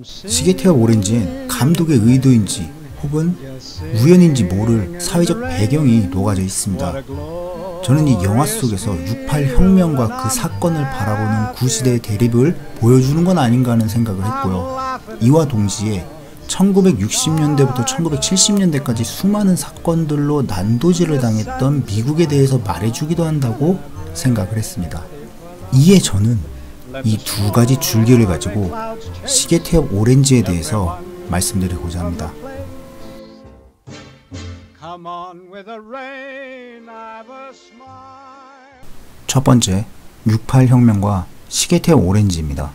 시계태엽 오렌지엔 감독의 의도인지 혹은 우연인지 모를 사회적 배경이 녹아져 있습니다. 저는 이 영화 속에서 6.8 혁명과 그 사건을 바라보는 구시대의 대립을 보여주는 건 아닌가 하는 생각을 했고요. 이와 동시에 1960년대부터 1970년대까지 수많은 사건들로 난도질을 당했던 미국에 대해서 말해주기도 한다고 생각을 했습니다. 이에 저는 이 두 가지 줄기를 가지고 시계태엽 오렌지에 대해서 말씀드리고자 합니다. 첫 번째, 6.8 혁명과 시계태엽 오렌지입니다.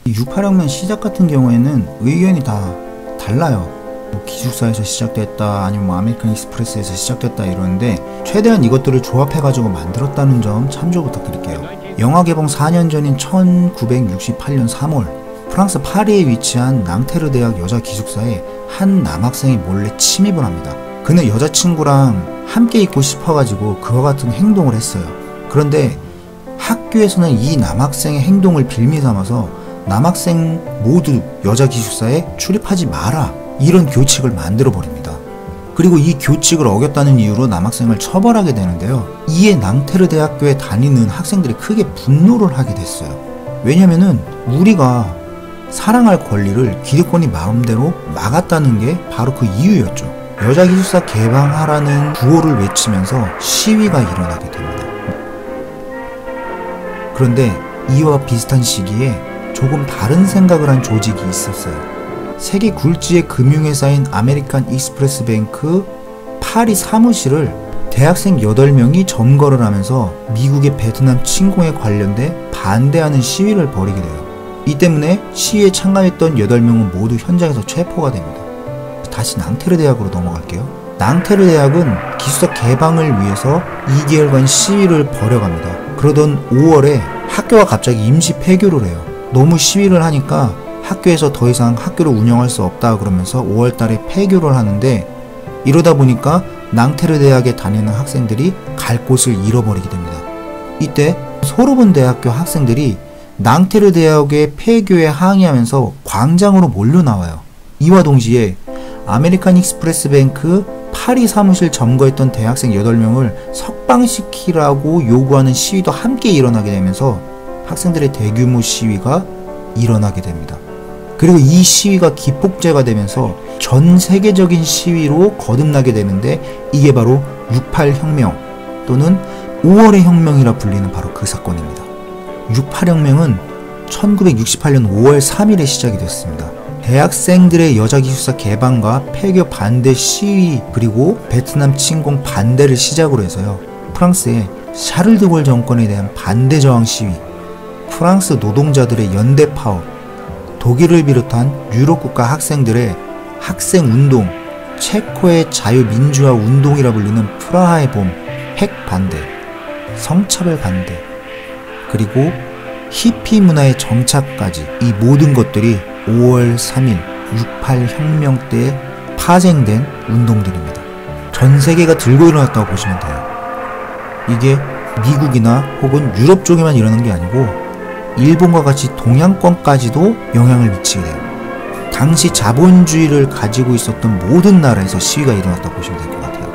6.8 혁명 시작 같은 경우에는 의견이 다 달라요. 기숙사에서 시작됐다, 아니면 아메리칸 익스프레스에서 시작됐다 이러는데, 최대한 이것들을 조합해가지고 만들었다는 점 참조 부탁드릴게요. 영화 개봉 4년 전인 1968년 3월 프랑스 파리에 위치한 낭테르 대학 여자 기숙사에 한 남학생이 몰래 침입을 합니다. 그는 여자친구랑 함께 있고 싶어가지고 그와 같은 행동을 했어요. 그런데 학교에서는 이 남학생의 행동을 빌미삼아서 남학생 모두 여자 기숙사에 출입하지 마라, 이런 교칙을 만들어버립니다. 그리고 이 교칙을 어겼다는 이유로 남학생을 처벌하게 되는데요. 이에 낭테르 대학교에 다니는 학생들이 크게 분노를 하게 됐어요. 왜냐면은 우리가 사랑할 권리를 기득권이 마음대로 막았다는 게 바로 그 이유였죠. 여자 기숙사 개방하라는 구호를 외치면서 시위가 일어나게 됩니다. 그런데 이와 비슷한 시기에 조금 다른 생각을 한 조직이 있었어요. 세계 굴지의 금융회사인 아메리칸 익스프레스 뱅크 파리 사무실을 대학생 8명이 점거를 하면서 미국의 베트남 침공에 관련돼 반대하는 시위를 벌이게 돼요. 이 때문에 시위에 참가했던 8명은 모두 현장에서 체포가 됩니다. 다시 낭테르 대학으로 넘어갈게요. 낭테르 대학은 기숙사 개방을 위해서 2개월간 시위를 벌여갑니다. 그러던 5월에 학교가 갑자기 임시 폐교를 해요. 너무 시위를 하니까 학교에서 더 이상 학교를 운영할 수 없다 그러면서 5월달에 폐교를 하는데, 이러다 보니까 낭테르 대학에 다니는 학생들이 갈 곳을 잃어버리게 됩니다. 이때 소르본 대학교 학생들이 낭테르 대학의 폐교에 항의하면서 광장으로 몰려 나와요. 이와 동시에 아메리칸 익스프레스 뱅크 파리 사무실 점거했던 대학생 8명을 석방시키라고 요구하는 시위도 함께 일어나게 되면서 학생들의 대규모 시위가 일어나게 됩니다. 그리고 이 시위가 기폭제가 되면서 전 세계적인 시위로 거듭나게 되는데, 이게 바로 6.8 혁명 또는 5월의 혁명이라 불리는 바로 그 사건입니다. 6.8 혁명은 1968년 5월 3일에 시작이 됐습니다. 대학생들의 여자 기숙사 개방과 폐교 반대 시위, 그리고 베트남 침공 반대를 시작으로 해서요, 프랑스의 샤를 드골 정권에 대한 반대 저항 시위, 프랑스 노동자들의 연대 파업, 독일을 비롯한 유럽 국가 학생들의 학생운동, 체코의 자유민주화 운동이라 불리는 프라하의 봄, 핵 반대, 성차별 반대, 그리고 히피 문화의 정착까지, 이 모든 것들이 5월 3일 6.8 혁명 때 파생된 운동들입니다. 전 세계가 들고 일어났다고 보시면 돼요. 이게 미국이나 혹은 유럽 쪽에만 일어난 게 아니고 일본과 같이 동양권까지도 영향을 미치게 돼요. 당시 자본주의를 가지고 있었던 모든 나라에서 시위가 일어났다고 보시면 될 것 같아요.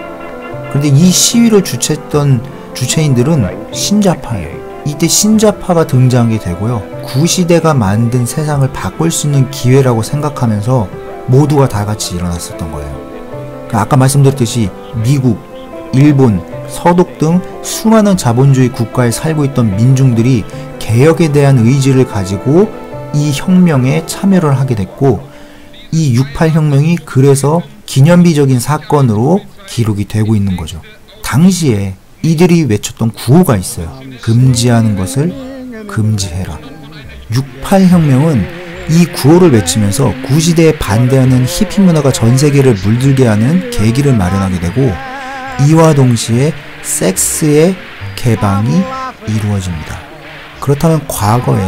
그런데 이 시위를 주최했던 주체인들은 신자파예요. 이때 신자파가 등장하게 되고요, 구시대가 만든 세상을 바꿀 수 있는 기회라고 생각하면서 모두가 다 같이 일어났었던 거예요. 아까 말씀드렸듯이 미국, 일본, 서독 등 수많은 자본주의 국가에 살고 있던 민중들이 개혁에 대한 의지를 가지고 이 혁명에 참여를 하게 됐고, 이 6.8 혁명이 그래서 기념비적인 사건으로 기록이 되고 있는 거죠. 당시에 이들이 외쳤던 구호가 있어요. 금지하는 것을 금지해라. 6.8 혁명은 이 구호를 외치면서 구시대에 반대하는 히피 문화가 전 세계를 물들게 하는 계기를 마련하게 되고, 이와 동시에 섹스의 개방이 이루어집니다. 그렇다면 과거에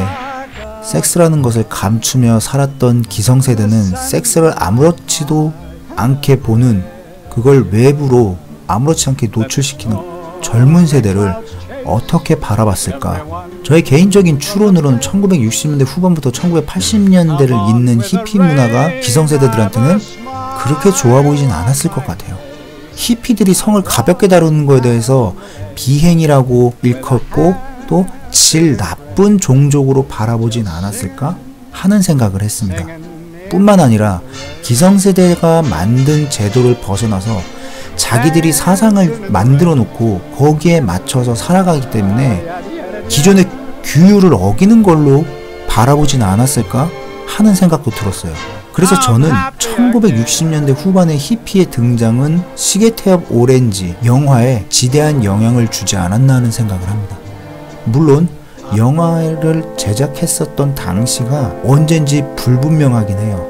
섹스라는 것을 감추며 살았던 기성세대는 섹스를 아무렇지도 않게 보는, 그걸 외부로 아무렇지 않게 노출시키는 젊은 세대를 어떻게 바라봤을까? 저의 개인적인 추론으로는 1960년대 후반부터 1980년대를 잇는 히피 문화가 기성세대들한테는 그렇게 좋아 보이진 않았을 것 같아요. 히피들이 성을 가볍게 다루는 거에 대해서 비행이라고 일컫고 또 질 나쁜 종족으로 바라보진 않았을까 하는 생각을 했습니다. 뿐만 아니라 기성세대가 만든 제도를 벗어나서 자기들이 사상을 만들어 놓고 거기에 맞춰서 살아가기 때문에 기존의 규율을 어기는 걸로 바라보진 않았을까 하는 생각도 들었어요. 그래서 저는 1960년대 후반의 히피의 등장은 시계태엽 오렌지 영화에 지대한 영향을 주지 않았나 하는 생각을 합니다. 물론 영화를 제작했었던 당시가 언젠지 불분명하긴 해요.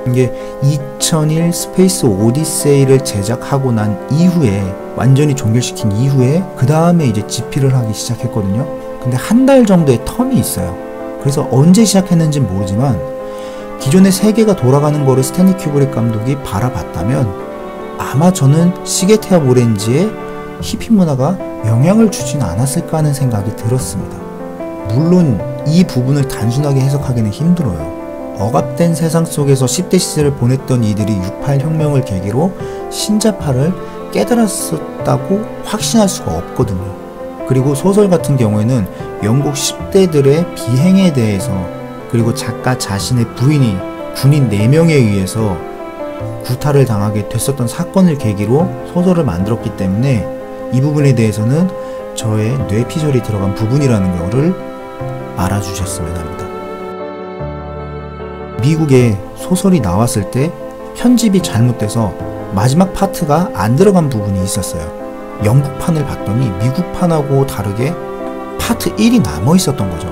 이게 2001 스페이스 오디세이를 제작하고 난 이후에, 완전히 종결시킨 이후에 그 다음에 이제 집필을 하기 시작했거든요. 근데 한 달 정도의 텀이 있어요. 그래서 언제 시작했는지는 모르지만 기존의 세계가 돌아가는 거를 스탠리 큐브릭 감독이 바라봤다면 아마 저는 시계태엽 오렌지에 히피 문화가 영향을 주진 않았을까 하는 생각이 들었습니다. 물론 이 부분을 단순하게 해석하기는 힘들어요. 억압된 세상 속에서 10대 시절을 보냈던 이들이 68 혁명을 계기로 신자파를 깨달았었다고 확신할 수가 없거든요. 그리고 소설 같은 경우에는 영국 10대들의 비행에 대해서, 그리고 작가 자신의 부인이 군인 4명에 의해서 구타를 당하게 됐었던 사건을 계기로 소설을 만들었기 때문에 이 부분에 대해서는 저의 뇌피셜이 들어간 부분이라는 거를 알아주셨으면 합니다. 미국에 소설이 나왔을 때 편집이 잘못돼서 마지막 파트가 안 들어간 부분이 있었어요. 영국판을 봤더니 미국판하고 다르게 파트 1이 남아 있었던 거죠.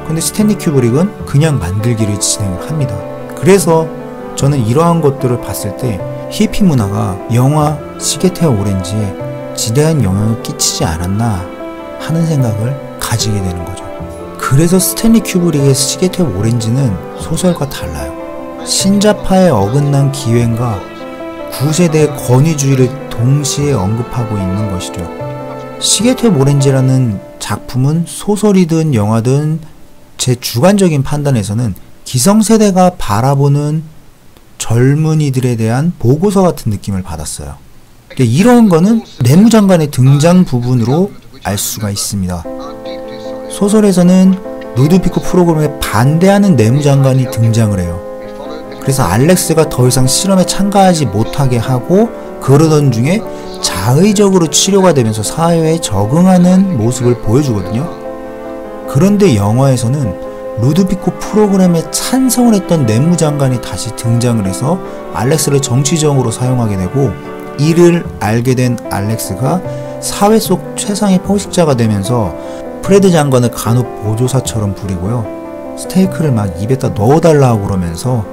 근데 스탠리 큐브릭은 그냥 만들기를 진행을 합니다. 그래서 저는 이러한 것들을 봤을 때 히피 문화가 영화 시계태엽 오렌지에 지대한 영향을 끼치지 않았나 하는 생각을 가지게 되는 거죠. 그래서 스탠리 큐브릭의 시계태엽 오렌지는 소설과 달라요. 신자파에 어긋난 기획과 구세대의 권위주의를 동시에 언급하고 있는 것이죠. 시계태엽 오렌지라는 작품은 소설이든 영화든 제 주관적인 판단에서는 기성세대가 바라보는 젊은이들에 대한 보고서 같은 느낌을 받았어요. 이런 거는 내무장관의 등장 부분으로 알 수가 있습니다. 소설에서는 루드비코 프로그램에 반대하는 내무장관이 등장을 해요. 그래서 알렉스가 더 이상 실험에 참가하지 못하게 하고 그러던 중에 자의적으로 치료가 되면서 사회에 적응하는 모습을 보여주거든요. 그런데 영화에서는 루드비코 프로그램에 찬성을 했던 내무장관이 다시 등장을 해서 알렉스를 정치적으로 사용하게 되고, 이를 알게 된 알렉스가 사회 속 최상의 포식자가 되면서 프레드 장관을 간혹 보조사처럼 부리고요. 스테이크를 막 입에다 넣어달라고 그러면서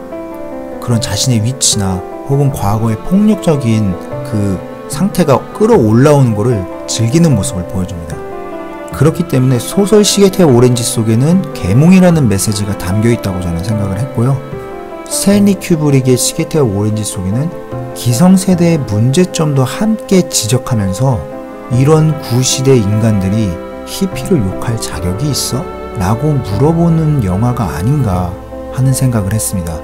그런 자신의 위치나 혹은 과거의 폭력적인 그 상태가 끌어올라오는 거를 즐기는 모습을 보여줍니다. 그렇기 때문에 소설 시계태엽 오렌지 속에는 계몽이라는 메시지가 담겨있다고 저는 생각을 했고요. 스탠리 큐브릭의 시계태엽 오렌지 속에는 기성세대의 문제점도 함께 지적하면서 이런 구시대 인간들이 히피를 욕할 자격이 있어? 라고 물어보는 영화가 아닌가 하는 생각을 했습니다.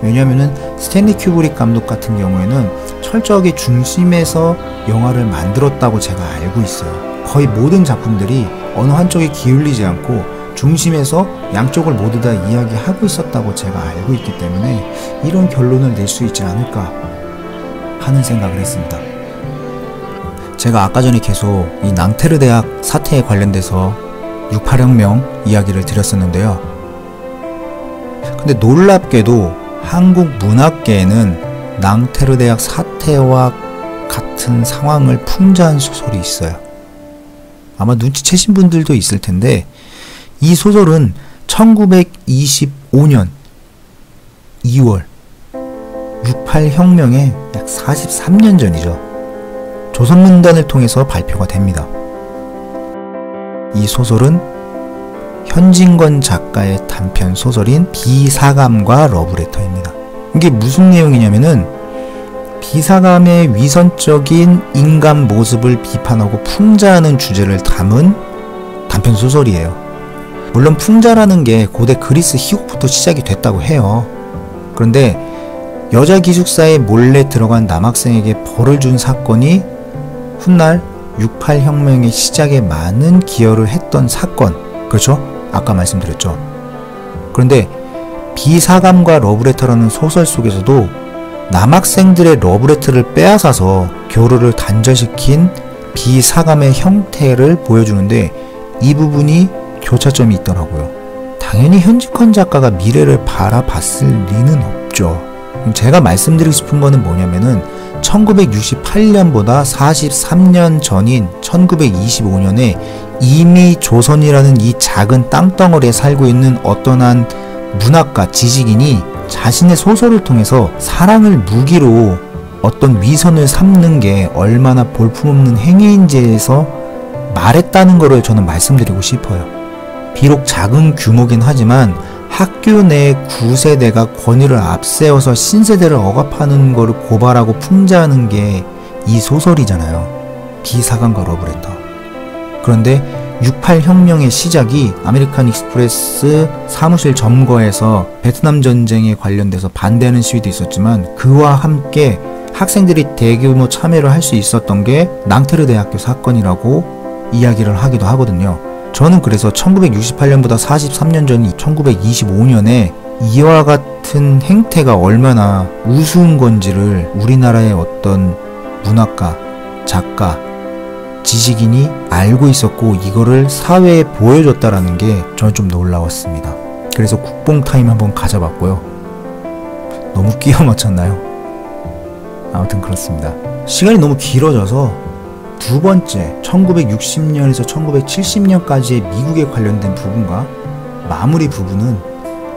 왜냐하면 스탠리 큐브릭 감독 같은 경우에는 철저하게 중심에서 영화를 만들었다고 제가 알고 있어요. 거의 모든 작품들이 어느 한쪽에 기울이지 않고 중심에서 양쪽을 모두 다 이야기하고 있었다고 제가 알고 있기 때문에 이런 결론을 낼 수 있지 않을까 하는 생각을 했습니다. 제가 아까 전에 계속 이 낭테르 대학 사태에 관련돼서 68혁명 이야기를 드렸었는데요. 근데 놀랍게도 한국 문학계에는 낭테르 대학 사태와 같은 상황을 풍자한 소설이 있어요. 아마 눈치채신 분들도 있을 텐데, 이 소설은 1925년 2월 68혁명의 약 43년 전이죠. 조선문단을 통해서 발표가 됩니다. 이 소설은 현진권 작가의 단편 소설인 비사감과 러브레터입니다. 이게 무슨 내용이냐면은 비사감의 위선적인 인간 모습을 비판하고 풍자하는 주제를 담은 단편 소설이에요. 물론 풍자라는 게 고대 그리스 희곡부터 시작이 됐다고 해요. 그런데 여자 기숙사에 몰래 들어간 남학생에게 벌을 준 사건이 훗날 6.8 혁명의 시작에 많은 기여를 했던 사건, 그렇죠? 아까 말씀드렸죠. 그런데 비사감과 러브레터라는 소설 속에서도 남학생들의 러브레터를 빼앗아서 교류를 단절시킨 비사감의 형태를 보여주는데 이 부분이 교차점이 있더라고요. 당연히 현직헌 작가가 미래를 바라봤을 리는 없죠. 제가 말씀드리고 싶은 거는 뭐냐면은 1968년보다 43년 전인 1925년에 이미 조선이라는 이 작은 땅덩어리에 살고 있는 어떤 한 문학가, 지식인이 자신의 소설을 통해서 사랑을 무기로 어떤 위선을 삼는 게 얼마나 볼품없는 행위인지에서 말했다는 거를 저는 말씀드리고 싶어요. 비록 작은 규모긴 하지만 학교 내 9세대가 권위를 앞세워서 신세대를 억압하는 거를 고발하고 풍자하는 게 이 소설이잖아요. 비사감과 러브레터. 그런데 6.8 혁명의 시작이 아메리칸 익스프레스 사무실 점거에서 베트남 전쟁에 관련돼서 반대하는 시위도 있었지만 그와 함께 학생들이 대규모 참여를 할 수 있었던 게 낭테르 대학교 사건이라고 이야기를 하기도 하거든요. 저는 그래서 1968년보다 43년 전인 1925년에 이와 같은 행태가 얼마나 우스운 건지를 우리나라의 어떤 문학가, 작가, 지식인이 알고 있었고 이거를 사회에 보여줬다라는 게 저는 좀 놀라웠습니다. 그래서 국뽕타임 한번 가져봤고요. 너무 끼워 맞췄나요? 아무튼 그렇습니다. 시간이 너무 길어져서 두 번째 1960년에서 1970년까지의 미국에 관련된 부분과 마무리 부분은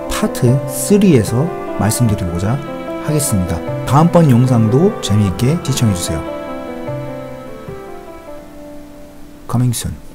파트 3에서 말씀드리고자 하겠습니다. 다음번 영상도 재미있게 시청해주세요. Coming soon.